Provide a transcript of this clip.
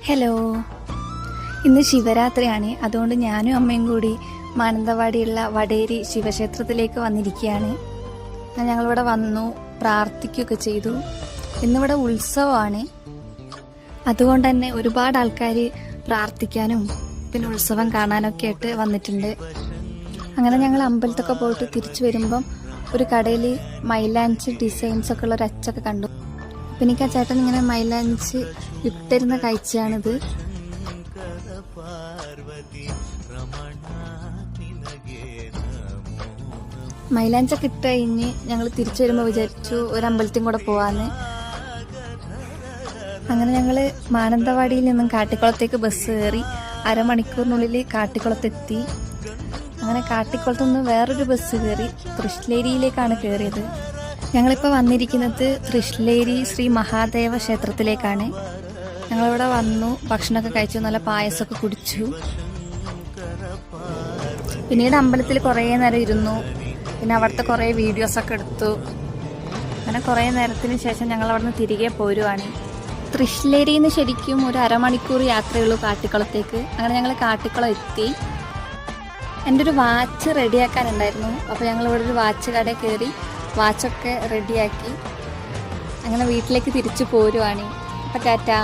Hello, ഇന്ന് ശിവരാത്രിയാണ്. അതുകൊണ്ട് ഞാനും അമ്മയും കൂടി മാനന്തവാടിയുള്ള വടേരി ശിവക്ഷേത്രത്തിലേക്ക് വന്നിരിക്കുകയാണ്. ഞങ്ങളിവിടെ വന്നു പ്രാർത്ഥിക്കുകയൊക്കെ ചെയ്തു. ഇന്നിവിടെ ഉത്സവമാണ്. അതുകൊണ്ട് തന്നെ ഒരുപാട് ആൾക്കാർ പ്രാർത്ഥിക്കാനും പിന്നെ ഉത്സവം കാണാനൊക്കെ ആയിട്ട് വന്നിട്ടുണ്ട്. അങ്ങനെ ഞങ്ങൾ അമ്പലത്തൊക്കെ പോയിട്ട് തിരിച്ചു വരുമ്പം ഒരു കടയിൽ മൈലാഞ്ചി ഡിസൈൻസ് ഒക്കെ ഉള്ള ഒരു അച്ചൊക്കെ കണ്ടു. അപ്പം എനിക്ക് ആ ചേട്ടൻ ഇങ്ങനെ മൈലാഞ്ചി ഇട്ടിരുന്ന കാഴ്ചയാണിത്. മൈലാഞ്ചൊക്കെ ഇട്ട് കഴിഞ്ഞ് ഞങ്ങൾ തിരിച്ചു വരുമ്പോൾ വിചാരിച്ചു ഒരു അമ്പലത്തിൽ കൂടെ പോവാന്ന്. അങ്ങനെ ഞങ്ങൾ മാനന്തവാടിയിൽ നിന്നും കാട്ടിക്കുളത്തേക്ക് ബസ് കയറി. അരമണിക്കൂറിനുള്ളിൽ കാട്ടിക്കുളത്തെത്തി. അങ്ങനെ കാട്ടിക്കുളത്തുനിന്ന് വേറൊരു ബസ് കയറി തൃശ്ശേരിയിലേക്കാണ് കയറിയത്. ഞങ്ങളിപ്പോൾ വന്നിരിക്കുന്നത് തൃശ്ശേരി ശ്രീ മഹാദേവ ക്ഷേത്രത്തിലേക്കാണ്. ഞങ്ങളിവിടെ വന്നു, ഭക്ഷണമൊക്കെ കഴിച്ചു, നല്ല പായസമൊക്കെ കുടിച്ചു. പിന്നീട് അമ്പലത്തിൽ കുറേ നേരം ഇരുന്നു. പിന്നെ അവിടുത്തെ കുറേ വീഡിയോസൊക്കെ എടുത്തു. അങ്ങനെ കുറേ നേരത്തിന് ശേഷം ഞങ്ങൾ അവിടെ നിന്ന് തിരികെ പോരുവാണ്. തൃശ്ശേരിയിൽ നിന്ന് ശരിക്കും ഒരു അരമണിക്കൂർ യാത്രയുള്ളൂ കാട്ടിക്കുളത്തേക്ക്. അങ്ങനെ ഞങ്ങൾ കാട്ടിക്കുളം എത്തി. എൻ്റെ ഒരു വാച്ച് റെഡിയാക്കാനുണ്ടായിരുന്നു. അപ്പോൾ ഞങ്ങൾ ഇവിടെ ഒരു വാച്ച് കടയിൽ കയറി വാച്ചൊക്കെ റെഡിയാക്കി അങ്ങനെ വീട്ടിലേക്ക് തിരിച്ചു പോരുവാണ്. അപ്പം ടാറ്റാ.